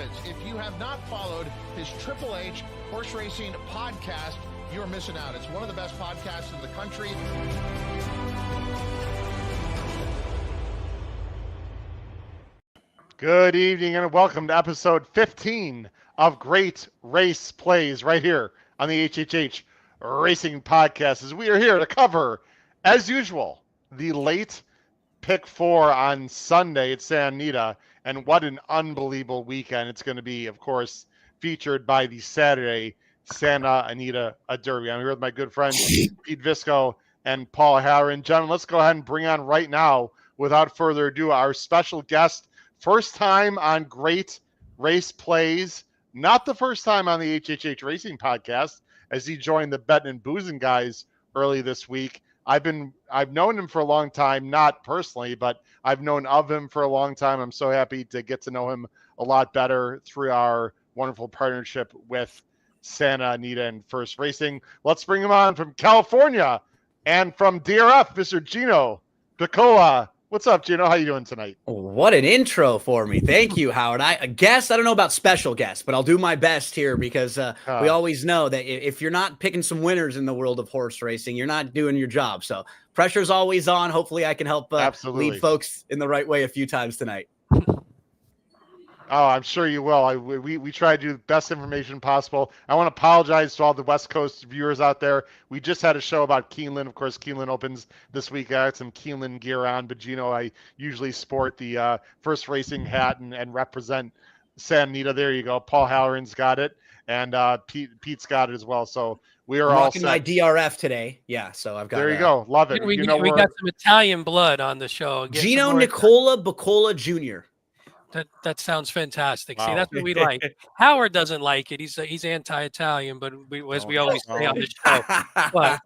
methods. If you have not followed his Triple H horse racing podcast, you're missing out. It's one of the best podcasts in the country. Good evening and welcome to episode 15 of Great Race Plays right here on the HHH Racing Podcast, as we are here to cover, as usual, the late pick 4 on Sunday at Santa Anita, and what an unbelievable weekend it's going to be, of course, featured by the Saturday Santa Anita Derby. I'm here with my good friends Pete Visco and Paul Halloran. Gentlemen, let's go ahead and bring on right now, without further ado, our special guest. First time on Great Race Plays, not the first time on the HHH Racing Podcast, as he joined the Betting and Boozing guys early this week. I've known him for a long time, not personally, but I've known of him for a long time. I'm so happy to get to know him a lot better through our wonderful partnership with Santa Anita and First Racing. Let's bring him on from California and from DRF, Mr. Gino Piccola. What's up, Gino? How you doing tonight? What an intro for me. Thank you, Howard. I guess I don't know about special guests, but I'll do my best here because we always know that if you're not picking some winners in the world of horse racing, you're not doing your job. So pressure's always on. Hopefully I can help lead folks in the right way a few times tonight. Oh, I'm sure you will. We try to do the best information possible. I want to apologize to all the West Coast viewers out there. We just had a show about Keeneland. Of course, Keeneland opens this week. I had some Keeneland gear on, but Gino, I usually sport the First Racing hat and represent Santa Anita. There you go. Paul Halloran's got it, and Pete's got it as well. So we are all set. My DRF today. Yeah, so I've got There you go. Love it. We got some Italian blood on the show. Gino Nicola Baccola Jr. That sounds fantastic. Wow. See, that's what we like. Howard doesn't like it. He's anti-Italian, but we always say on the show. But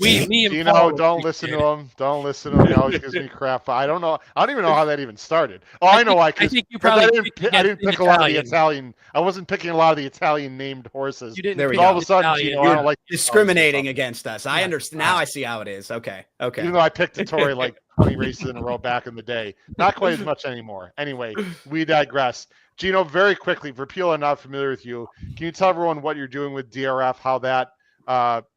me and Gino, Paul don't listen to him. Don't listen to him. He always gives me crap. I don't know. I don't even know how that even started. Oh, I know why. I think you probably I didn't pick a lot of the Italian. I wasn't picking a lot of the Italian named horses. You didn't. There we pick go. All of a sudden, Gino, I don't like discriminating against us. I understand now. I see how it is. Okay. Even though I picked Tory like 20 races in a row back in the day, not quite as much anymore. Anyway, we digress. Gino, very quickly, for people who are not familiar with you, can you tell everyone what you're doing with DRF, how that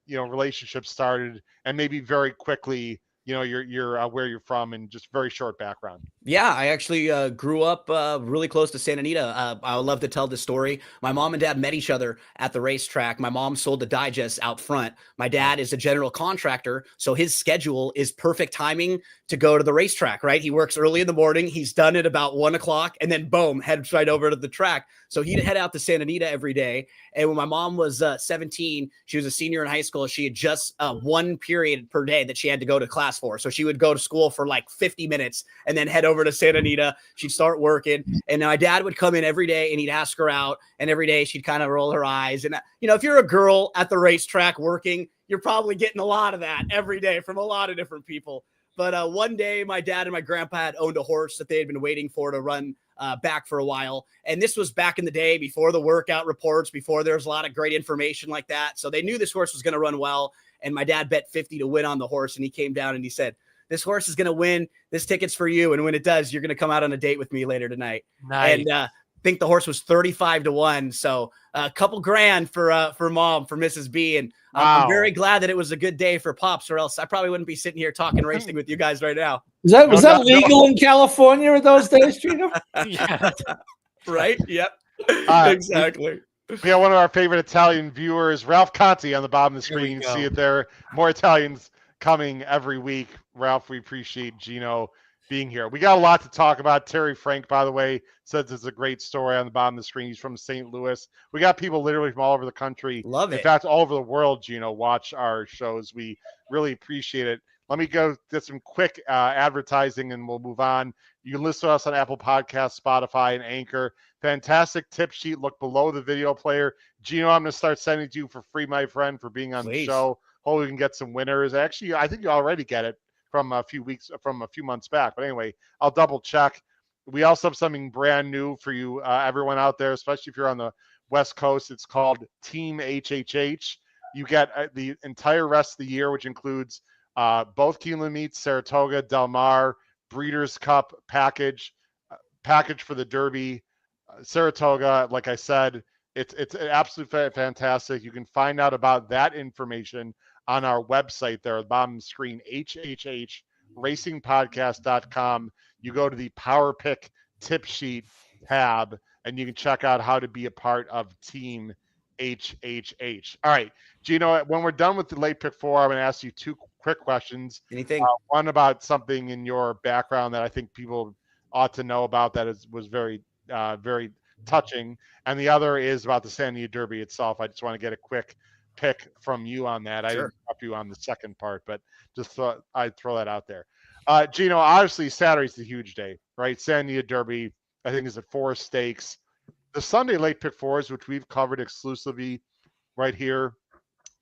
relationship started, and maybe very quickly, your where you're from, and just very short background. Yeah, I actually grew up really close to Santa Anita. I would love to tell this story. My mom and dad met each other at the racetrack. My mom sold the digest out front. My dad is a general contractor, so his schedule is perfect timing to go to the racetrack, right? He works early in the morning. He's done at about 1 o'clock, and then boom, heads right over to the track. So he'd head out to Santa Anita every day. And when my mom was 17, she was a senior in high school. She had just one period per day that she had to go to class for. So she would go to school for like 50 minutes and then head over to Santa Anita. She'd start working. And my dad would come in every day and he'd ask her out. And every day she'd kind of roll her eyes. And, if you're a girl at the racetrack working, you're probably getting a lot of that every day from a lot of different people. But one day my dad and my grandpa had owned a horse that they had been waiting for to run back for a while. And this was back in the day before the workout reports, before there was a lot of great information like that. So they knew this horse was going to run well. And my dad bet 50 to win on the horse. And he came down and he said, "This horse is going to win. This ticket's for you. And when it does, you're going to come out on a date with me later tonight." Nice. And think the horse was 35 to 1. So a couple grand for mom, for Mrs. B. And Wow. I'm very glad that it was a good day for Pops, or else I probably wouldn't be sitting here talking racing with you guys right now. Was that legal in California in those days, Gino? Yeah. Right? Yep. Exactly. We have one of our favorite Italian viewers, Ralph Conti, on the bottom of the screen. You can see it there. More Italians coming every week. Ralph, we appreciate Gino being here. We got a lot to talk about. Terry Frank, by the way, says it's a great story on the bottom of the screen. He's from St. Louis. We got people literally from all over the country. Love it. In fact, all over the world, Gino, watch our shows. We really appreciate it. Let me go get some quick advertising and we'll move on. You can listen to us on Apple Podcasts, Spotify, and Anchor. Fantastic tip sheet. Look below the video player. Gino, I'm going to start sending it to you for free, my friend, for being on the show. Hopefully we can get some winners. Actually, I think you already get it from a few months back. But anyway, I'll double check. We also have something brand new for you, everyone out there, especially if you're on the West Coast. It's called Team HHH. You get the entire rest of the year, which includes both Keeneland meets, Saratoga, Del Mar, Breeders' Cup package for the Derby, Saratoga, like I said, it's absolutely fantastic. You can find out about that information on our website there at the bottom of the screen, hhhracingpodcast.com. You go to the Power Pick tip sheet tab, and you can check out how to be a part of Team HHH. All right, Gino, when we're done with the late pick 4, I'm going to ask you 2 quick questions. Anything? One about something in your background that I think people ought to know about that was very, very touching. And the other is about the San Diego Derby itself. I just want to get a quick pick from you on that. I didn't help you on the second part, but just thought I'd throw that out there. Gino, obviously Saturday's a huge day, right? San Diego Derby, I think, is at 4 stakes. The Sunday late pick 4s, which we've covered exclusively right here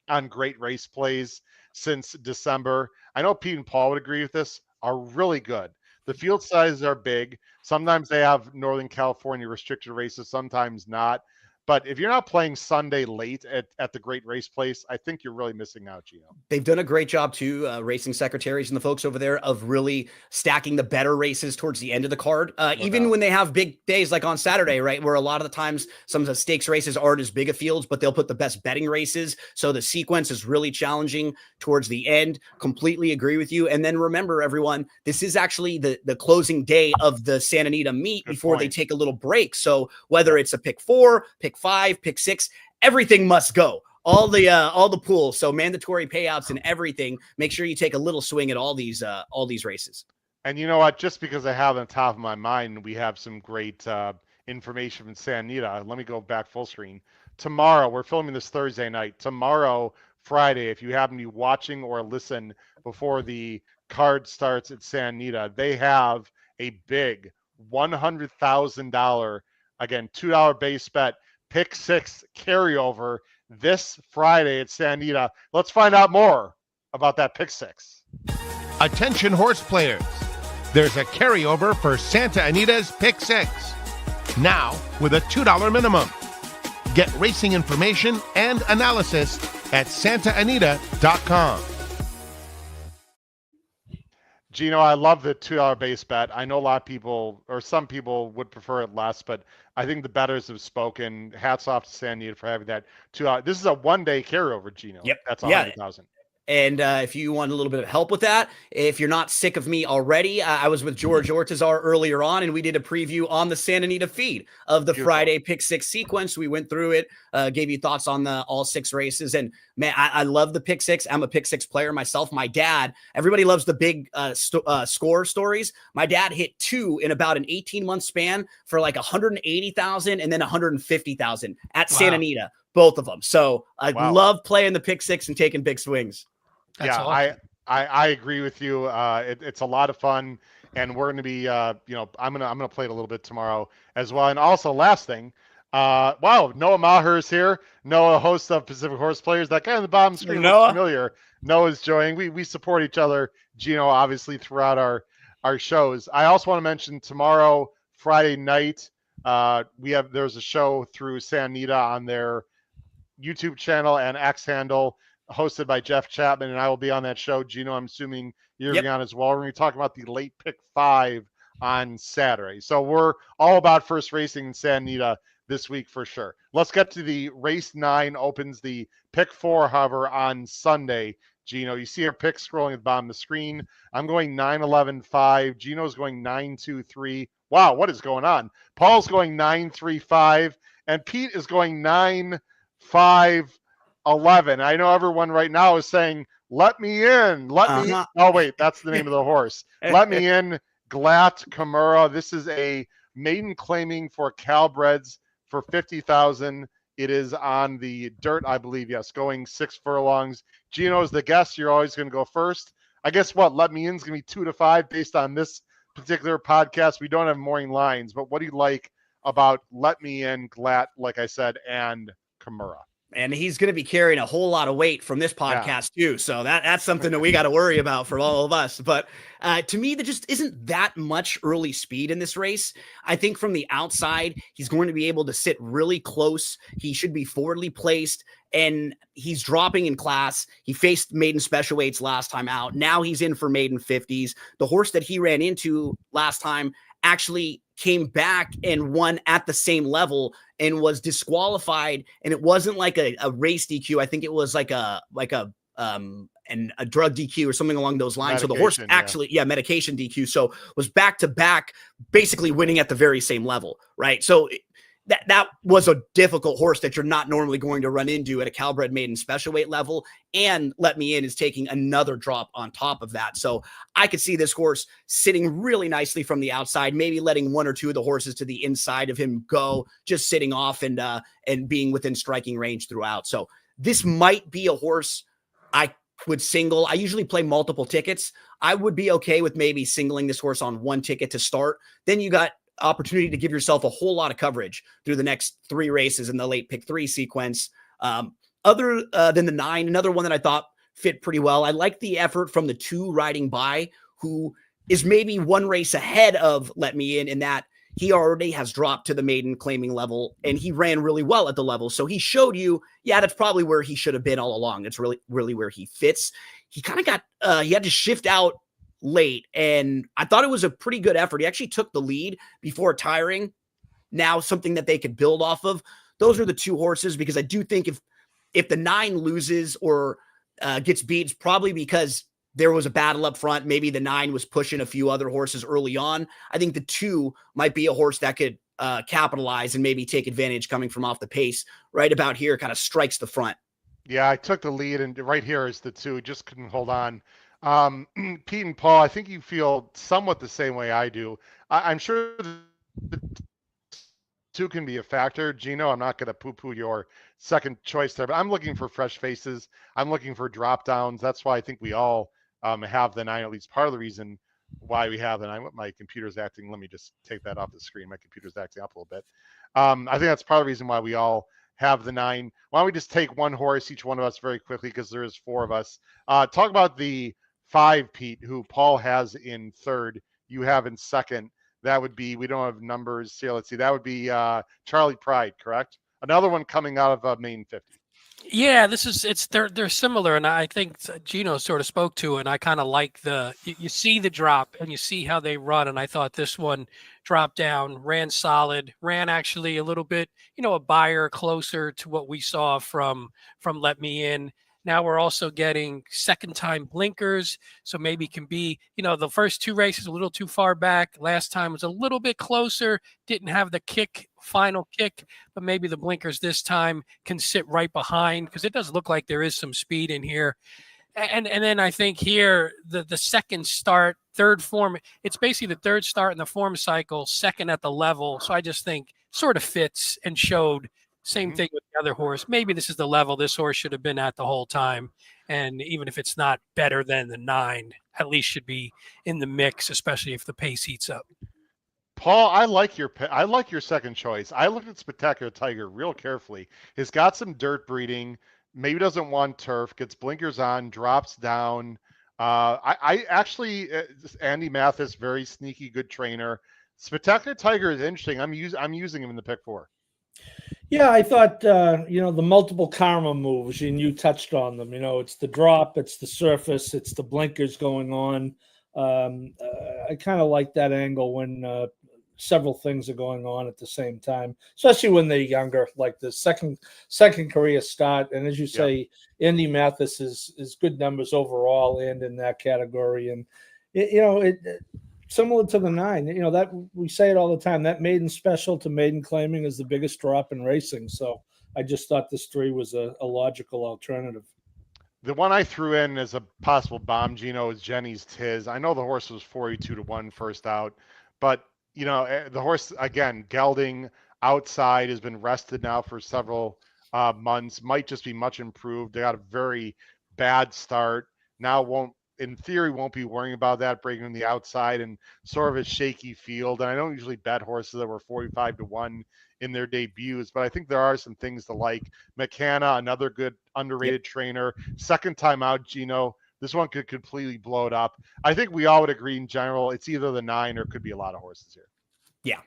on Great Race Plays since December, I know Pete and Paul would agree with this, are really good. The field sizes are big. Sometimes they have Northern California restricted races, sometimes not. But if you're not playing Sunday late at the Great Race Place, I think you're really missing out, Gino. They've done a great job too, racing secretaries and the folks over there, of really stacking the better races towards the end of the card. Even when they have big days like on Saturday, right, where a lot of the times some of the stakes races aren't as big of fields, but they'll put the best betting races. So the sequence is really challenging towards the end. Completely agree with you. And then remember, everyone, this is actually the closing day of the Santa Anita meet before they take a little break. So whether it's a pick 4, pick 5, pick 6, everything must go. All the pools, so mandatory payouts and everything. Make sure you take a little swing at all these races. And you know what? Just because I have on top of my mind, we have some great information from Santa Anita. Let me go back full screen. Tomorrow, we're filming this Thursday night. Tomorrow, Friday, if you happen to be watching or listen before the card starts at Santa Anita, they have a big $100,000, again, $2 base bet, pick 6 carryover this Friday at Santa Anita. Let's find out more about that pick 6. Attention horse players. There's a carryover for Santa Anita's pick 6. Now with a $2 minimum. Get racing information and analysis at santaanita.com. Gino, I love the $2 base bet. I know a lot of people, or some people, would prefer it less, but I think the bettors have spoken. Hats off to Santa Anita for having that $2. This is a one-day carryover, Gino. Yep. That's 100,000. And if you want a little bit of help with that, if you're not sick of me already, I was with George Ortizar earlier on, and we did a preview on the Santa Anita feed of the Friday pick 6 sequence. We went through it, gave you thoughts on all 6 races. And man, I love the pick 6. I'm a pick 6 player myself. My dad, everybody loves the big score stories. My dad hit 2 in about an 18-month span for like 180,000 and then 150,000 at Santa Anita, both of them. So I love playing the pick 6 and taking big swings. That's awesome. awesome. I agree with you. It's a lot of fun, and we're going to be, I'm gonna play it a little bit tomorrow as well. And also, last thing, Noah Maher is here. Noah, host of Pacific Horse Players. That guy on the bottom screen looks familiar. Noah's joining. We support each other, Gino, obviously throughout our shows. I also want to mention tomorrow, Friday night, there's a show through Santa Anita on their YouTube channel and X handle, hosted by Jeff Chapman, and I will be on that show. Gino, I'm assuming you're going to be on as well. We're going to talk about the late pick 5 on Saturday. So we're all about first racing in Santa Anita this week for sure. Let's get to the race 9 opens the pick 4, however, on Sunday. Gino, you see our pick scrolling at the bottom of the screen. I'm going 9-11-5. Gino's going 9-2-3. Wow, what is going on? Paul's going 9-3-5, and Pete is going 9-5-11. I know everyone right now is saying, let me in. Let me in. Oh, wait, that's the name of the horse. Let me in, Glatt Kimura. This is a maiden claiming for Calbreds for 50,000. It is on the dirt, I believe. Yes, going 6 furlongs. Gino's the guest. You're always going to go first. I guess what? Let me in is going to be 2-5 based on this particular podcast. We don't have morning lines, but what do you like about Let Me In, Glatt, like I said, and Kimura? And he's going to be carrying a whole lot of weight from this podcast too. So that's something that we got to worry about for all of us. But to me, there just isn't that much early speed in this race. I think from the outside, he's going to be able to sit really close. He should be forwardly placed, and he's dropping in class. He faced maiden special weights last time out. Now he's in for maiden 50s. The horse that he ran into last time actually came back and won at the same level and was disqualified. And it wasn't like a race DQ. I think it was like a drug DQ or something along those lines. So the horse actually, medication DQ. So was back to back, basically winning at the very same level, right? So that was a difficult horse that you're not normally going to run into at a Calbred maiden special weight level. And Let Me In is taking another drop on top of that. So I could see this horse sitting really nicely from the outside, maybe letting one or two of the horses to the inside of him go, just sitting off and being within striking range throughout. So this might be a horse I would single. I usually play multiple tickets. I would be okay with maybe singling this horse on one ticket to start. Then you got opportunity to give yourself a whole lot of coverage through the next 3 races in the late pick 3 sequence. Other than the 9, another one that I thought fit pretty well. I like the effort from the 2 riding by, who is maybe 1 race ahead of Let Me In that he already has dropped to the maiden claiming level, and he ran really well at the level. So he showed you, that's probably where he should have been all along. That's really, really where he fits. He kind of got, he had to shift out late, and I thought it was a pretty good effort. He actually took the lead before tiring. Now something that they could build off of. Those are the 2 horses, because I do think if the 9 loses or gets beat, it's probably because there was a battle up front. Maybe the 9 was pushing a few other horses early on. I think the 2 might be a horse that could capitalize and maybe take advantage coming from off the pace. Right about here, kind of strikes the front. Yeah, I took the lead, and right here is the 2. Just couldn't hold on. Pete and Paul, I think you feel somewhat the same way I do. I'm sure the 2 can be a factor. Gino, I'm not going to poo-poo your second choice there, but I'm looking for fresh faces. I'm looking for drop downs. That's why I think we all have the 9, at least part of the reason why we have the 9. My computer's acting. Let me just take that off the screen. My computer's acting up a little bit. I think that's part of the reason why we all have the 9. Why don't we just take one horse, each one of us, very quickly, because there is 4 of us. Talk about the 5, Pete, who Paul has in 3rd. You have in 2nd. That would be, we don't have numbers here. Let's see. That would be Charlie Pride, correct? Another one coming out of main 50. Yeah, they're similar, and I think Gino sort of spoke to it, and I kind of like you see the drop and you see how they run, and I thought this one dropped down, ran solid, ran actually a little bit, a buyer closer to what we saw from Let Me In. Now we're also getting second time blinkers. So maybe it can be, the first 2 races a little too far back. Last time was a little bit closer, didn't have the final kick, but maybe the blinkers this time can sit right behind, because it does look like there is some speed in here. And then I think here, the second start, 3rd form, it's basically the 3rd start in the form cycle, 2nd at the level. So I just think sort of fits and showed. Same thing with the other horse. Maybe this is the level this horse should have been at the whole time. And even if it's not better than the 9, at least should be in the mix, especially if the pace heats up. Paul, I like your second choice. I looked at Spectacular Tiger real carefully. He's got some dirt breeding, maybe doesn't want turf, gets blinkers on, drops down. I actually, Andy Mathis, very sneaky, good trainer. Spectacular Tiger is interesting. I'm using him in the pick 4. Yeah, I thought, the multiple karma moves, and you touched on them. It's the drop, it's the surface, it's the blinkers going on. I kind of like that angle when several things are going on at the same time, especially when they're younger, like the second career start. And as you say, Andy Mathis is good numbers overall and in that category. And, similar to the 9, that we say it all the time, that maiden special to maiden claiming is the biggest drop in racing. So I just thought this 3 was a logical alternative. The one I threw in as a possible bomb, Gino, is Jenny's Tiz. I know the horse was 42-1 first out, but the horse, again, gelding outside, has been rested now for several months, might just be much improved. They got a very bad start. Now in theory, won't be worrying about that, breaking on the outside and sort of a shaky field. And I don't usually bet horses that were 45-1 in their debuts, but I think there are some things to like. McCanna, another good underrated trainer. Second time out, Gino, this one could completely blow it up. I think we all would agree in general, it's either the 9 or could be a lot of horses here. Yeah,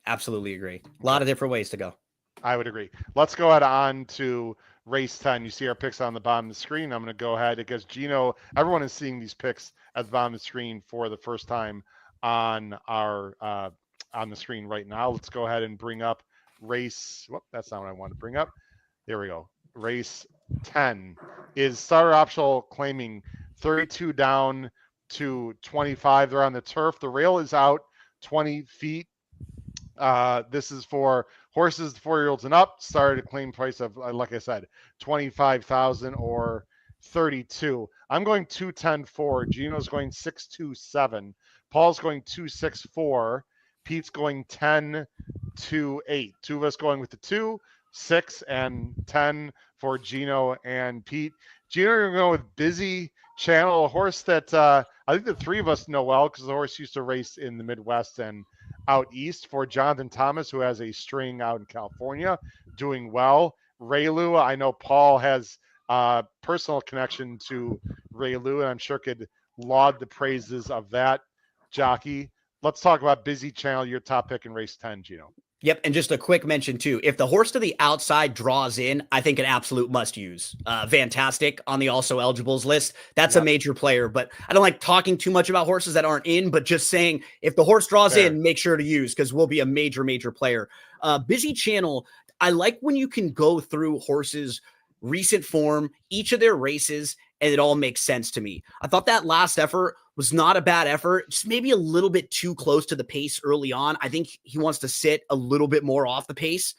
absolutely agree. A lot of different ways to go. I would agree. Let's go ahead on to race 10. You see our picks on the bottom of the screen. I'm going to go ahead because Gino, everyone is seeing these picks at the bottom of the screen for the first time on our on the screen right now. Let's go ahead and bring up race. Whoop, that's not what I want to bring up. There we go. Race 10 is starter optional claiming 32 down to 25. They're on the turf. The rail is out 20 feet. This is for horses 4-year-olds and up. Started a claim price of, like I said, 25,000 or 32. I'm going 210.4. Gino's going 627. Paul's going 264. Pete's going 10-8. Two of us going with the 2, 6, and 10 for Gino and Pete. Gino, you're going with Busy Channel, a horse that I think the three of us know well because the horse used to race in the Midwest and out east. For Jonathan Thomas, who has a string out in California, doing well. Raylu, I know Paul has a personal connection to Raylu, and I'm sure could laud the praises of that jockey. Let's talk about Busy Channel, your top pick in race 10, Gino. Yep, and just a quick mention too. If the horse to the outside draws in, I think an absolute must use. Fantastic on the also eligibles list. That's a major player, but I don't like talking too much about horses that aren't in, but just saying if the horse draws in, make sure to use because we'll be a major player. Busy Channel, I like when you can go through horses' recent form, each of their races, and it all makes sense to me. I thought that last effort was not a bad effort, just maybe a little bit too close to the pace early on. I think he wants to sit a little bit more off the pace.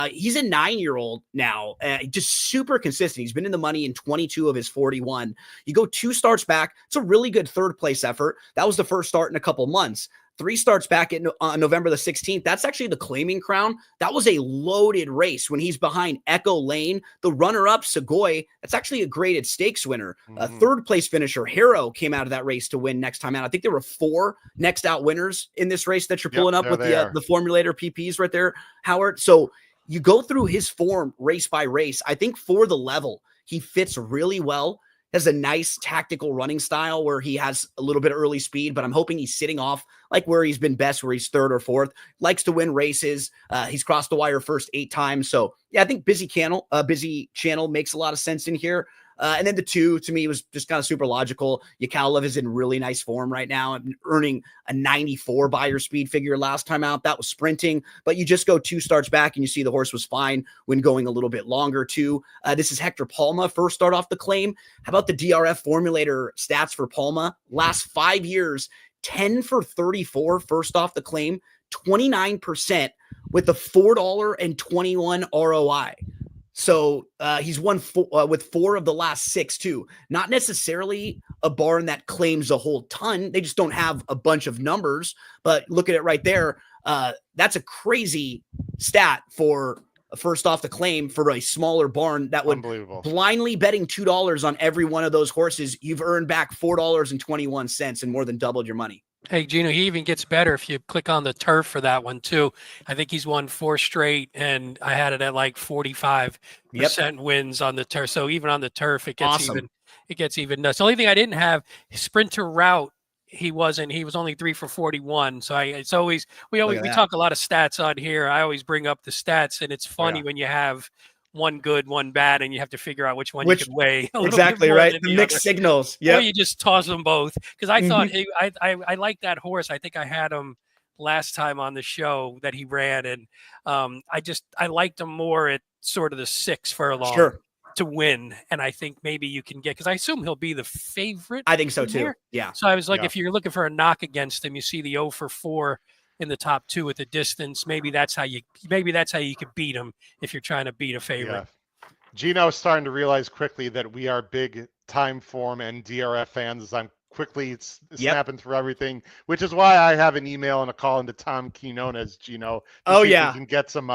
He's a 9-year-old now, just super consistent. He's been in the money in 22 of his 41. You go 2 starts back. It's a really good third place effort. That was the first start in a couple months. 3 starts back on November the 16th. That's actually the claiming crown. That was a loaded race when he's behind Echo Lane. The runner-up, Segoy, that's actually a graded stakes winner. Third place finisher, Hero, came out of that race to win next time out. I think there were 4 next out winners in this race that you're pulling up with the formulator PPs right there, Howard. So you go through his form race by race. I think for the level, he fits really well. Has a nice tactical running style where he has a little bit of early speed, but I'm hoping he's sitting off like where he's been best, where he's 3rd or 4th, likes to win races. He's crossed the wire first 8 times. So yeah, I think Busy Channel makes a lot of sense in here. And then the 2 to me was just kind of super logical. Yakovlev is in really nice form right now and earning a 94 buyer speed figure last time out. That was sprinting, but you just go 2 starts back and you see the horse was fine when going a little bit longer too. This is Hector Palma, first start off the claim. How about the DRF formulator stats for Palma? Last 5 years, 10 for 34 first off the claim, 29% with a $4.21 ROI. So he's won with 4 of the last 6 too. Not necessarily a barn that claims a whole ton. They just don't have a bunch of numbers. But look at it right there. That's a crazy stat for first off the claim for a smaller barn that would blindly betting $2 on every one of those horses. You've earned back $4.21 and more than doubled your money. Hey, Gino, he even gets better if you click on the turf for that one, too. I think he's won 4 straight, and I had it at like 45% wins on the turf. So even on the turf, it gets even nuts. The only thing I didn't have, sprinter route, he was only 3 for 41. So we talk a lot of stats on here. I always bring up the stats, and it's funny when you have one good, one bad, and you have to figure out which one you could weigh. Exactly right. The mixed signals. Yeah. Or you just toss them both. Because I thought I like that horse. I think I had him last time on the show that he ran, and I liked him more at sort of the 6 furlong to win. And I think maybe you can get, because I assume he'll be the favorite. I think so too. Yeah. So I was like, if you're looking for a knock against him, you see the 0 for 4 in the top 2 at the distance. Maybe that's how you could beat him if you're trying to beat a favorite. Yeah. Gino's starting to realize quickly that we are big time form and DRF fans. I'm quickly snapping through everything, which is why I have an email and a call into Tom Quinones, Gino. We can get some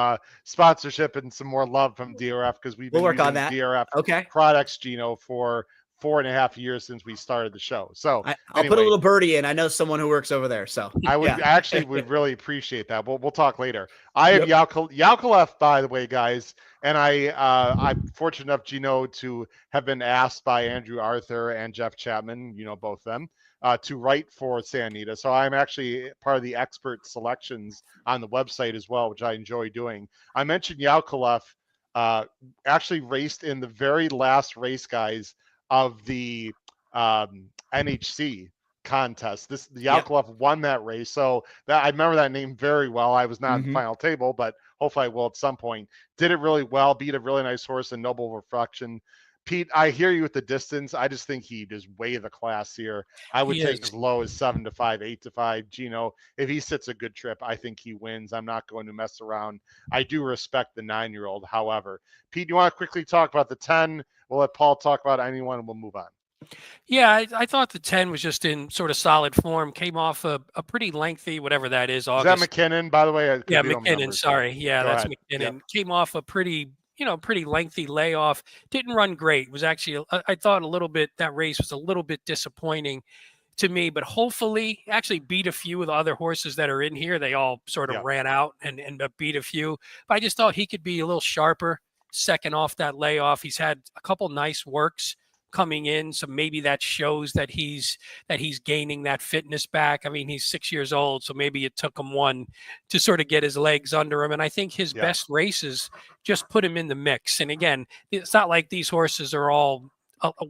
sponsorship and some more love from DRF because we'll work on that. DRF products, Gino, for 4.5 years since we started the show. So I'll put a little birdie in. I know someone who works over there. So I would really appreciate that. We'll talk later. I have Yakovlev, by the way, guys. And I'm fortunate enough, Gino, to have been asked by Andrew Arthur and Jeff Chapman, both of them, to write for Santa Anita. So I'm actually part of the expert selections on the website as well, which I enjoy doing. I mentioned Yakovlev actually raced in the very last race, guys, of the NHC contest. The Yakovlev won that race, so that I remember that name very well. I was not in the final table, but hopefully I will at some point. Did it really well, beat a really nice horse in Noble Reflection. Pete, I hear you with the distance. I just think he is way the class here. I would He take is. as low as 7 to 5, 8 to 5. Gino, if he sits a good trip, I think he wins. I'm not going to mess around. I do respect the 9-year-old. However, Pete, you want to quickly talk about the 10? We'll let Paul talk about anyone and we'll move on. Yeah, I thought the 10 was just in sort of solid form. Came off a pretty lengthy, whatever that is, August. Is that McKinnon, by the way? Yeah, McKinnon. Sorry. Yeah, Go that's ahead. McKinnon. Yep. Came off a pretty lengthy layoff. Didn't run great. Was actually, I thought a little bit, that race was a little bit disappointing to me, but hopefully actually beat a few of the other horses that are in here. They all sort of ran out and beat a few. But I just thought he could be a little sharper second off that layoff. He's had a couple nice works coming in, so maybe that shows that he's gaining that fitness back. I mean, he's 6 years old, so maybe it took him one to sort of get his legs under him. And I think his best races just put him in the mix. And again, it's not like these horses are all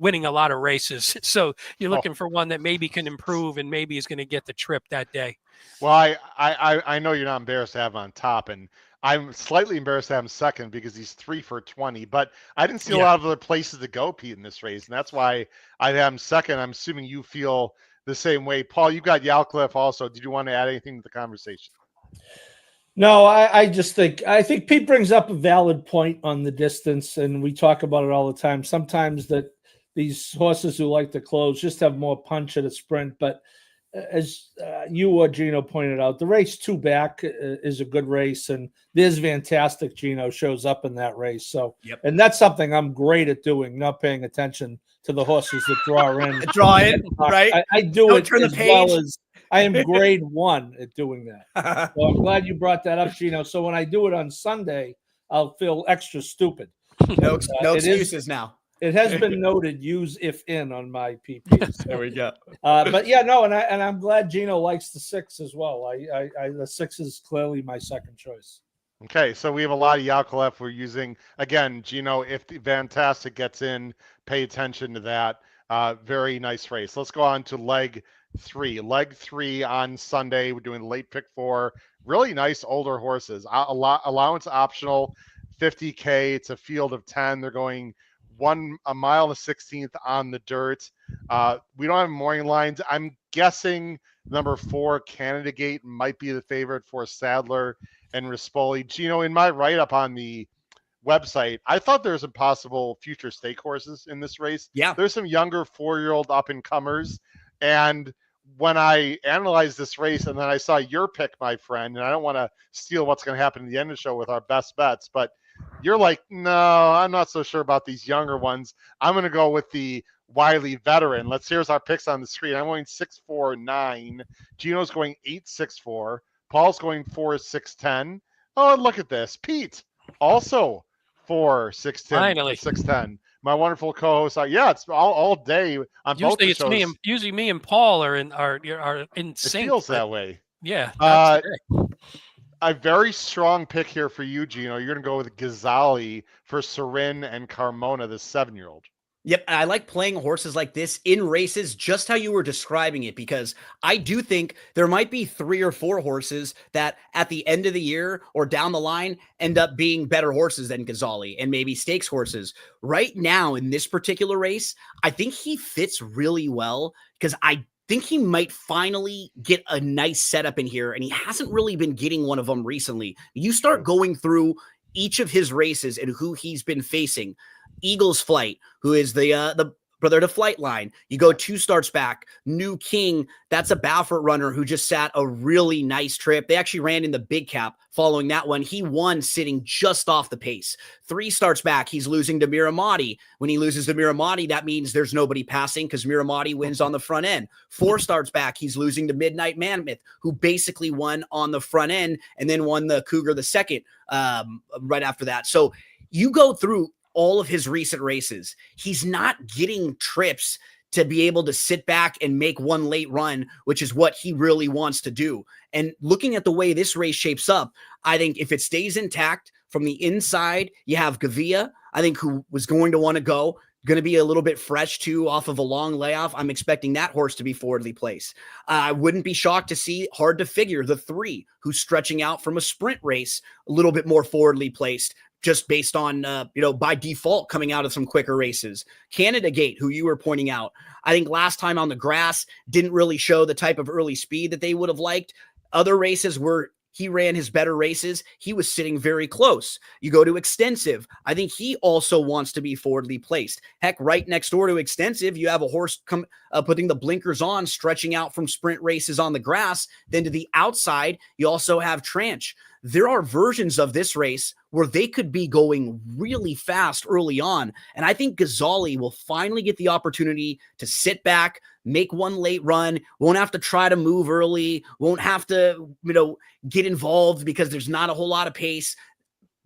winning a lot of races, so you're looking for one that maybe can improve and maybe is going to get the trip that day. Well, I know you're not embarrassed to have him on top, and I'm slightly embarrassed to have him second because he's 3 for 20. But I didn't see a lot of other places to go, Pete, in this race, and that's why I have him second. I'm assuming you feel the same way. Paul, you got Yakovlev also. Did you want to add anything to the conversation? No, I think Pete brings up a valid point on the distance, and we talk about it all the time. Sometimes that these horses who like to close just have more punch at a sprint, but as you or Gino pointed out, the race 2 back is a good race, and there's fantastic Gino shows up in that race. So, and that's something I'm great at doing, not paying attention to the horses that draw in. Right? I do Don't it turn the as page. well as I am grade 1 at doing that. So I'm glad you brought that up, Gino. So when I do it on Sunday, I'll feel extra stupid. No excuses now. It has been noted, use if in on my PP. So. There we go. But yeah, no, and I'm glad Gino likes the 6 as well. The 6 is clearly my second choice. Okay, so we have a lot of Yakovlev we're using. Again, Gino, if the Fantastic gets in, pay attention to that. Very nice race. Let's go on to leg 3. Leg 3 on Sunday. We're doing late pick 4. Really nice older horses. Allowance optional, 50K. It's a field of 10. They're going a mile and a 16th on the dirt. We don't have morning lines. I'm guessing number 4, Canada Gate, might be the favorite for Sadler and Rispoli. Gino, in my write-up on the website, I thought there was some possible future stake horses in this race. Yeah. There's some younger 4-year-old up-and-comers. And when I analyzed this race and then I saw your pick, my friend, and I don't want to steal what's going to happen at the end of the show with our best bets, but you're like, no, I'm not so sure about these younger ones. I'm going to go with the wily veteran. Here's our picks on the screen. I'm going 6-4-9. Gino's going 8-6-4. Paul's going 4-6-10. Oh, and look at this. Pete, also 4-6-10. Finally. 6-10. My wonderful co-host. It's all day on both the shows. Usually me and Paul are in sync. It feels that way. Yeah. A very strong pick here for you, Gino. You're going to go with Ghazali for Serin and Carmona, the 7-year-old. Yep, I like playing horses like this in races, just how you were describing it, because I do think there might be 3 or 4 horses that at the end of the year or down the line end up being better horses than Ghazali and maybe stakes horses. Right now in this particular race, I think he fits really well because I think he might finally get a nice setup in here, and he hasn't really been getting one of them recently. You start going through each of his races and who he's been facing. Eagles Flight, who is the brother to Flightline. You go 2 starts back. New King, that's a Baffert runner who just sat a really nice trip. They actually ran in the big cap following that one. He won sitting just off the pace. 3 starts back, he's losing to Miramati. When he loses to Miramati, that means there's nobody passing because Miramati wins on the front end. 4 starts back, he's losing to Midnight Mammoth, who basically won on the front end and then won the Cougar the second right after that. So you go through all of his recent races. He's not getting trips to be able to sit back and make one late run, which is what he really wants to do. And looking at the way this race shapes up, I think if it stays intact from the inside, you have Gavia, I think, who was going to want to go. Going to be a little bit fresh too off of a long layoff. I'm expecting that horse to be forwardly placed. I wouldn't be shocked to see Hard to Figure, the 3, who's stretching out from a sprint race, a little bit more forwardly placed, just based on, by default coming out of some quicker races. Canada Gate, who you were pointing out, I think last time on the grass didn't really show the type of early speed that they would have liked. Other races where he ran his better races, he was sitting very close. You go to Extensive. I think he also wants to be forwardly placed. Heck, right next door to Extensive, you have a horse putting the blinkers on, stretching out from sprint races on the grass. Then to the outside, you also have Tranch. There are versions of this race where they could be going really fast early on. And I think Ghazali will finally get the opportunity to sit back, make one late run, won't have to try to move early, won't have to, get involved because there's not a whole lot of pace.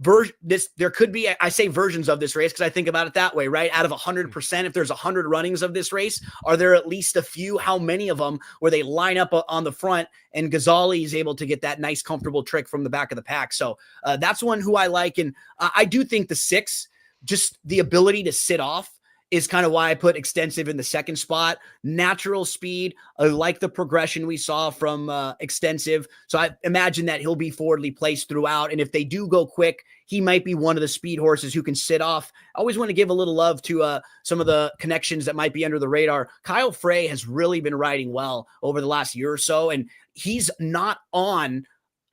There could be, I say versions of this race because I think about it that way, right? Out of 100%, if there's 100 runnings of this race, are there at least a few? How many of them where they line up on the front and Ghazali is able to get that nice, comfortable trick from the back of the pack? So that's one who I like. And I do think the 6, just the ability to sit off, is kind of why I put Extensive in the second spot. Natural speed. I like the progression we saw from Extensive. So I imagine that he'll be forwardly placed throughout. And if they do go quick, he might be one of the speed horses who can sit off. I always want to give a little love to some of the connections that might be under the radar. Kyle Frey has really been riding well over the last year or so, and he's not on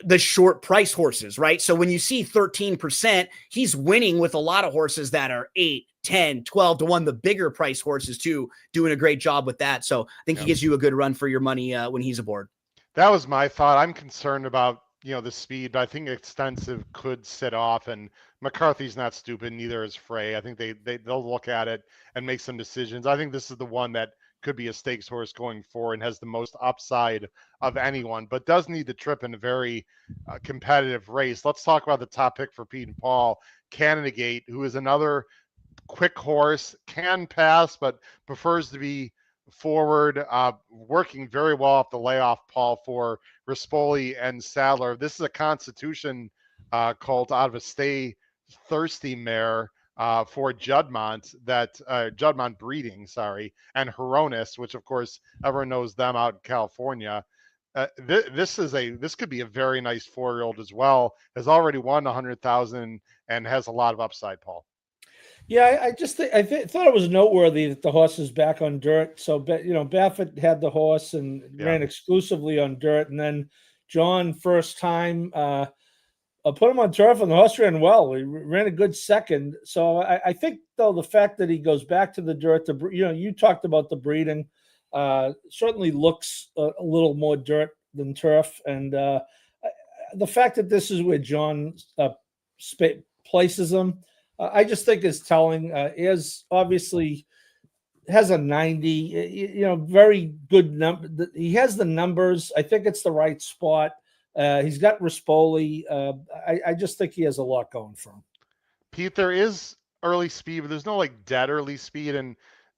the short price horses, right? So when you see 13%, he's winning with a lot of horses that are 8, 10, 12 to 1, the bigger price horses too, doing a great job with that. So I think he gives you a good run for your money when he's aboard. That was my thought. I'm concerned about, the speed, but I think Extensive could sit off, and McCarthy's not stupid. Neither is Frey. I think they'll look at it and make some decisions. I think this is the one that could be a stakes horse going forward and has the most upside of anyone, but does need to trip in a very competitive race. Let's talk about the top pick for Pete and Paul, Canada Gate, who is another quick horse, can pass, but prefers to be forward, working very well off the layoff, Paul, for Rispoli and Sadler. This is a Constitution colt out of a Stay Thirsty mare for Juddmonte, Juddmonte breeding, and Horonis, which of course everyone knows them out in California. This could be a very nice 4-year-old as well. Has already won 100,000 and has a lot of upside, Paul. Yeah, I just thought it was noteworthy that the horse is back on dirt. So, Baffert had the horse and ran exclusively on dirt, and then John, first time, put him on turf, and the horse ran well. He ran a good second. So I think, though, the fact that he goes back to the dirt, you talked about the breeding, certainly looks a little more dirt than turf, and the fact that this is where John places him. I just think is telling. Is obviously has a 90. Very good number. He has the numbers. I think it's the right spot. He's got Rispoli. I just think he has a lot going for him. Pete, there is early speed, but there's no dead early speed. And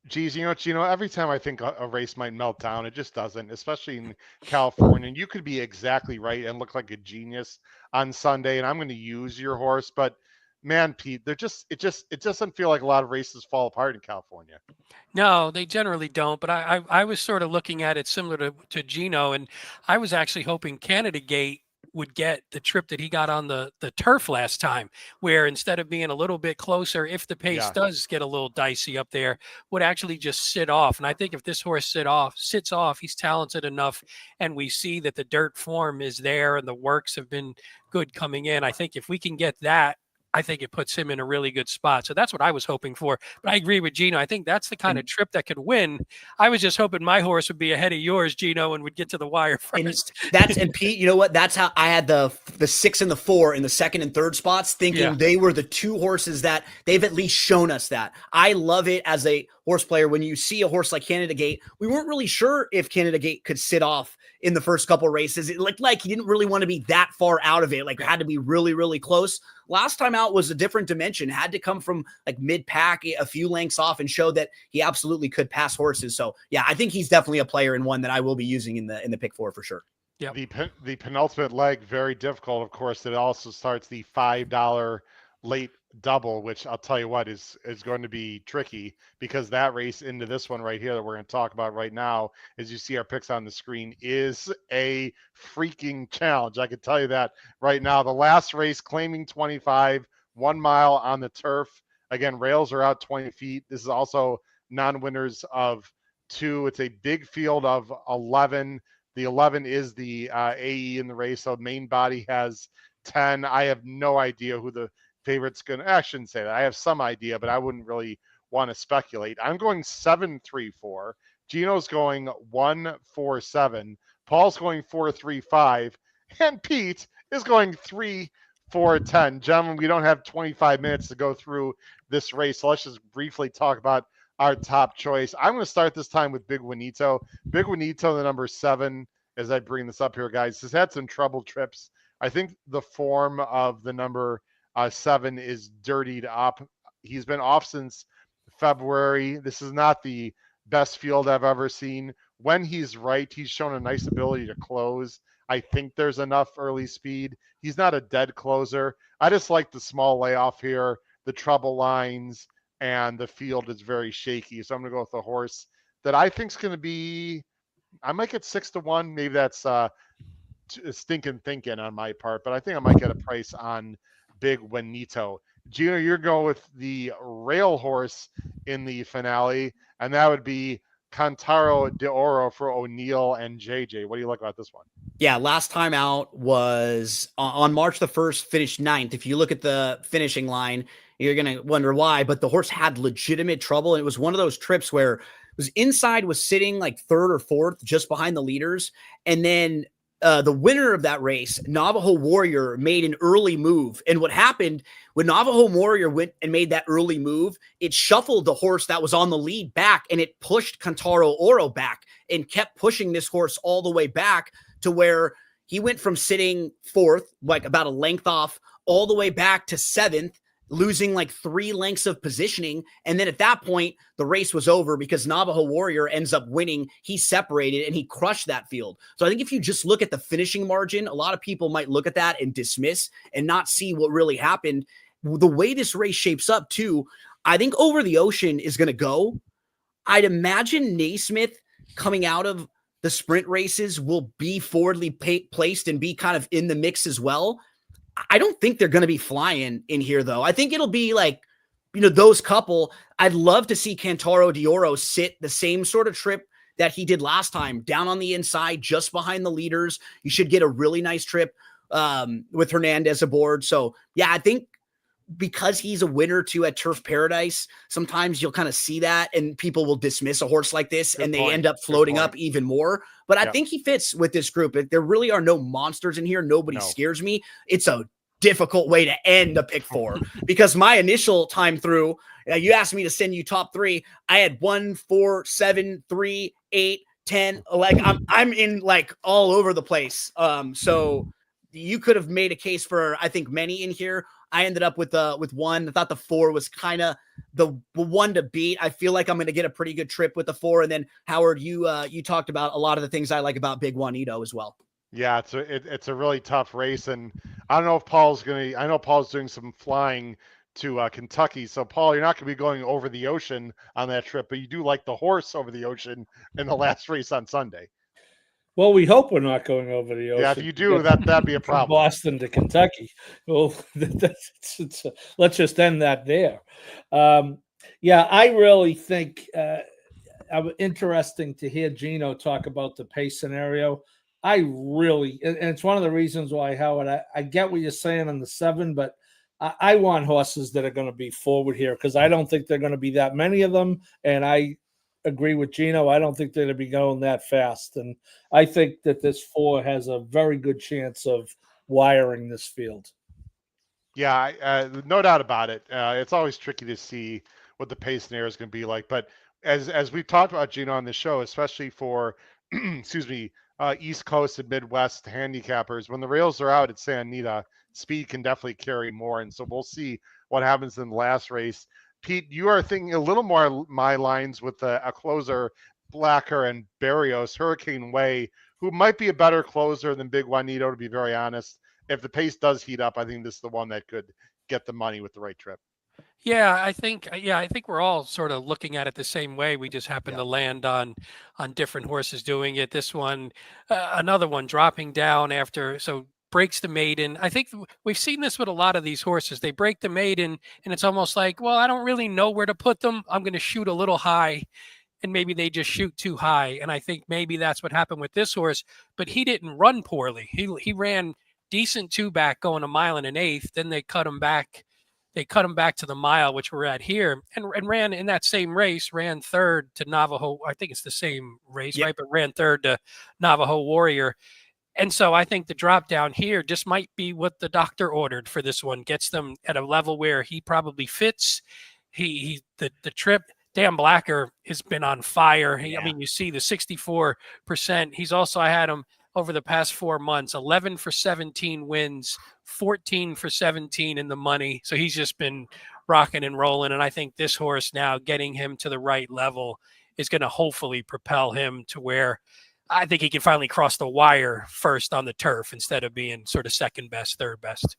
geez, every time I think a race might melt down, it just doesn't, especially in California. And you could be exactly right and look like a genius on Sunday. And I'm going to use your horse, but man, Pete, it doesn't feel like a lot of races fall apart in California. No, they generally don't. But I was sort of looking at it similar to Gino, and I was actually hoping Canada Gate would get the trip that he got on the turf last time, where instead of being a little bit closer, if the pace does get a little dicey up there, would actually just sit off. And I think if this horse sits off, he's talented enough, and we see that the dirt form is there and the works have been good coming in. I think if we can get that, I think it puts him in a really good spot. So that's what I was hoping for. But I agree with Gino. I think that's the kind of trip that could win. I was just hoping my horse would be ahead of yours, Gino, and would get to the wire first. And Pete, you know what? That's how I had the 6 and the 4 in the second and third spots, thinking they were the two horses that they've at least shown us that. I love it as a horse player. When you see a horse like Canada Gate, we weren't really sure if Canada Gate could sit off in the first couple races. It looked like he didn't really want to be that far out of it. Like, it had to be really, really close. Last time out was a different dimension, had to come from mid-pack, a few lengths off, and showed that he absolutely could pass horses. So yeah, I think he's definitely a player and one that I will be using in the pick 4 for sure. Yeah. The penultimate leg, very difficult. Of course, it also starts the $5 late double, which I'll tell you what is going to be tricky, because that race into this one right here that we're going to talk about right now, as you see our picks on the screen, is a freaking challenge. I can tell you that right now. The last race, claiming 25, 1 mile on the turf. Again, rails are out 20 feet. This is also non-winners of 2. It's a big field of 11. The 11 is the AE in the race, so main body has 10. I have no idea who the favorite's going to, I shouldn't say that. I have some idea, but I wouldn't really want to speculate. I'm going 7-3-4. Gino's going 1-4-7. Paul's going 4-3-5. And Pete is going 3-4-10. Gentlemen, we don't have 25 minutes to go through this race, so let's just briefly talk about our top choice. I'm going to start this time with Big Juanito. Big Juanito, the number 7, as I bring this up here, guys, has had some trouble trips. I think the form of the number 7 is dirtied up. He's been off since February. This is not the best field I've ever seen. When he's right, he's shown a nice ability to close. I think there's enough early speed. He's not a dead closer. I just like the small layoff here, the trouble lines, and the field is very shaky. So I'm going to go with a horse that I think is going to be, I might get 6-1. Maybe that's stinking thinking on my part, but I think I might get a price on Big Juanito. Gino, you're going with the rail horse in the finale, and that would be Cantaro de Oro for O'Neill and JJ. What do you like about this one? Yeah, last time out was on March the 1st, finished 9th. If you look at the finishing line, you're going to wonder why, but the horse had legitimate trouble. And it was one of those trips where it was inside, was sitting like 3rd or 4th, just behind the leaders. And then the winner of that race, Navajo Warrior, made an early move. And what happened when Navajo Warrior went and made that early move, it shuffled the horse that was on the lead back, and it pushed Cantaro Oro back and kept pushing this horse all the way back to where he went from sitting 4th, like about a length off, all the way back to 7th, losing like 3 lengths of positioning. And then at that point, the race was over because Navajo Warrior ends up winning. He separated and he crushed that field. So I think if you just look at the finishing margin, a lot of people might look at that and dismiss and not see what really happened. The way this race shapes up too, I think Over the Ocean is going to go. I'd imagine Naismith coming out of the sprint races will be forwardly placed and be kind of in the mix as well. I don't think they're going to be flying in here, though. I think it'll be like, those couple. I'd love to see Cantaro de Oro sit the same sort of trip that he did last time, down on the inside, just behind the leaders. You should get a really nice trip with Hernandez aboard. So, yeah, I think because he's a winner too at Turf Paradise, sometimes you'll kind of see that and people will dismiss a horse like this and they end up floating up even more. But I think he fits with this group. There really are no monsters in here. Nobody scares me. It's a difficult way to end a pick 4 because my initial time through, you asked me to send you top 3. I had 1, 4, 7, 3, 8, 10. Like I'm in like all over the place. So you could have made a case for, I think, many in here. I ended up with 1. I thought the 4 was kind of the one to beat. I feel like I'm going to get a pretty good trip with the 4. And then Howard, you talked about a lot of the things I like about Big Juanito as well. Yeah, it's a really tough race, and I don't know if Paul's going to. I know Paul's doing some flying to Kentucky, so Paul, you're not going to be going over the ocean on that trip, but you do like the horse over the ocean in the last race on Sunday. Well, we hope we're not going over the ocean. Yeah, if you do, that'd be a problem. From Boston to Kentucky. Well, let's just end that there. Yeah, I really think interesting to hear Gino talk about the pace scenario. I really, and it's one of the reasons why, Howard, I get what you're saying on the 7, but I want horses that are going to be forward here because I don't think they're going to be that many of them. And I agree with Gino. I don't think they're going to be going that fast. And I think that this 4 has a very good chance of wiring this field. Yeah, no doubt about it. It's always tricky to see what the pace scenario is going to be like. But as we've talked about, Gino, on the show, especially for, excuse me, East Coast and Midwest handicappers, when the rails are out at Santa Anita, speed can definitely carry more. And so we'll see what happens in the last race. Pete, you are thinking a little more my lines with a closer, Blacker and Barrios, Hurricane Way, who might be a better closer than Big Juanito, to be very honest. If the pace does heat up, I think this is the one that could get the money with the right trip. Yeah, I think we're all sort of looking at it the same way. We just happen Yeah. to land on different horses doing it. This one, another one dropping down after breaks the maiden. I think we've seen this with a lot of these horses. They break the maiden, and it's almost like, well, I don't really know where to put them. I'm going to shoot a little high, and maybe they just shoot too high. And I think maybe that's what happened with this horse. But he didn't run poorly. He ran decent two back going a mile and an eighth. Then they cut him back. They cut him back to the mile, which we're at here, and ran in that same race, ran third to Navajo. I think it's the same race, Yep. right? But ran third to Navajo Warrior. And so I think the drop down here just might be what the doctor ordered for this one. Gets them at a level where he probably fits. The trip. Dan Blacker has been on fire. I mean, you see the 64%. He's also, I had him over the past 4 months, 11 for 17 wins, 14 for 17 in the money. So he's just been rocking and rolling. And I think this horse now getting him to the right level is going to hopefully propel him to where I think he can finally cross the wire first on the turf instead of being sort of second best, third best.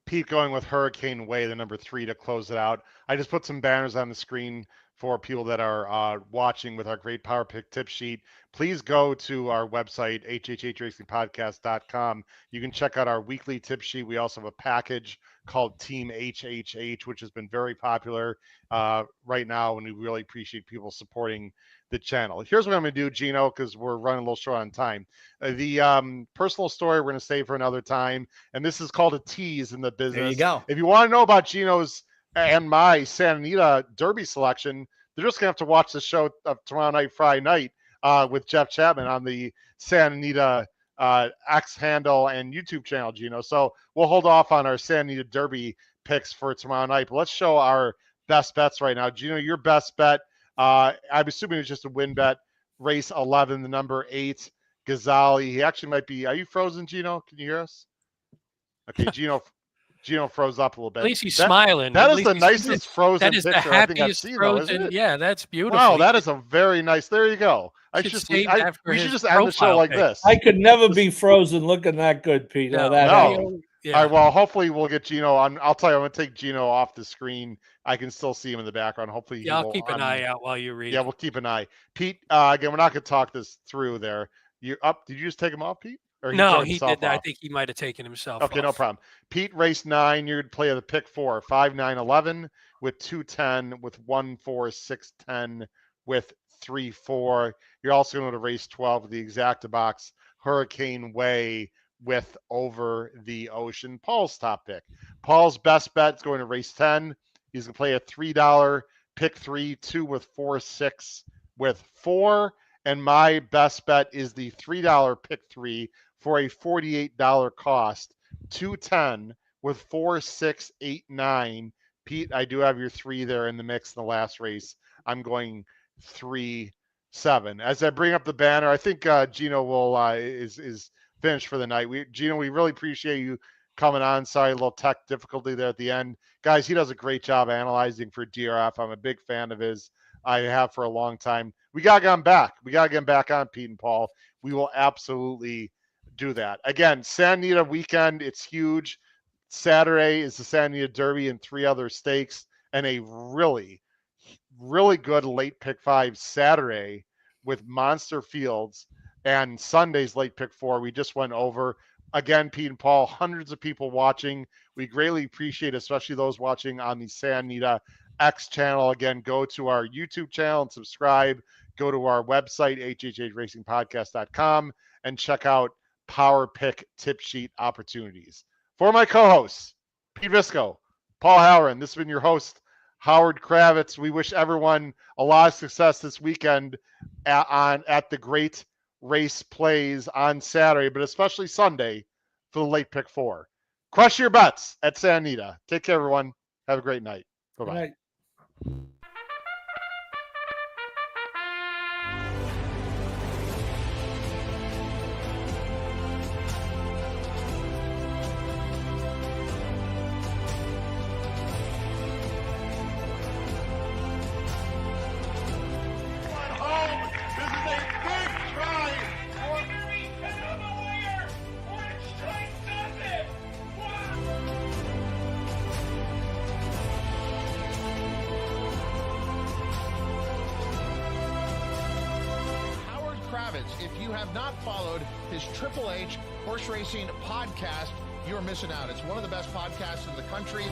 Pete going with Hurricane Way, the number 3 to close it out. I just put some banners on the screen for people that are watching with our great Power Pick tip sheet. Please go to our website, hhhracingpodcast.com. You can check out our weekly tip sheet. We also have a package called Team HHH, which has been very popular right now, and we really appreciate people supporting the channel. Here's what I'm going to do, Gino, because we're running a little short on time. The personal story we're going to save for another time, and this is called a tease in the business. There you go. If you want to know about Gino's and my Santa Anita Derby selection, they're just going to have to watch the show tomorrow night, Friday night, with Jeff Chapman on the Santa Anita X handle and YouTube channel, Gino. So we'll hold off on our Santa Anita Derby picks for tomorrow night. But let's show our best bets right now. Gino, your best bet, I'm assuming it's just a win bet, race 11, the number 8, Ghazali. He actually might be. Are you frozen, Gino? Can you hear us? Okay, Gino froze up a little bit. At least he's smiling. That At is the least nicest frozen that is picture the I think I've happiest seen, frozen. though, isn't it? Yeah, that's beautiful. Wow, that is a very nice. There you go. We should save that for We should his just end the show profile like pic. this. I could never be frozen looking that good, Pete. No, that no. happy. Yeah. All right, well, hopefully we'll get Gino on. I'll tell you, I'm going to take Gino off the screen. I can still see him in the background. Hopefully he I'll will keep an eye out while you read. Yeah, we'll keep an eye. Pete, again, we're not going to talk this through there. You up? Did you just take him off, Pete? Or No, turned he himself did that. I off? think he might have taken himself Okay, no off. problem. Pete, race 9, you're going to play the pick 4, 5, 9, 11 with 210, with 1, 4, 6, 10, with 3, 4. You're also going to race 12 with the exacta box, Hurricane Way with Over the Ocean. Paul's top pick. Paul's best bet is going to race 10. He's going to play a $3 pick 3, 2 with 4, 6 with 4. And my best bet is the $3 pick 3 for a $48 cost, 210 with 4, 6, 8, 9. Pete, I do have your 3 there in the mix in the last race. I'm going 3, 7. As I bring up the banner, I think Gino will is finished for the night. Gino, we really appreciate you coming on. Sorry, a little tech difficulty there at the end. Guys, he does a great job analyzing for DRF. I'm a big fan of his. I have for a long time. We got to get him back. We got to get him back on, Pete and Paul. We will absolutely do that. Again, Santa Anita weekend, it's huge. Saturday is the Santa Anita Derby and 3 other stakes, and a really, really good late pick 5 Saturday with monster fields, and Sunday's late pick 4. We just went over. Again, Pete and Paul, hundreds of people watching. We greatly appreciate, especially those watching on the Santa Anita X channel. Again, go to our YouTube channel and subscribe. Go to our website, hhhracingpodcast.com, and check out Power Pick tip sheet opportunities. For my co-hosts, Pete Visco, Paul Halloran, this has been your host, Howard Kravitz. We wish everyone a lot of success this weekend at the great race plays on Saturday, but especially Sunday for the late pick 4. Crush your bets at Santa Anita. Take care, everyone. Have a great night. Bye-bye. Right. kids. If you have not followed his Triple H Horse Racing podcast, you're missing out. It's one of the best podcasts in the country.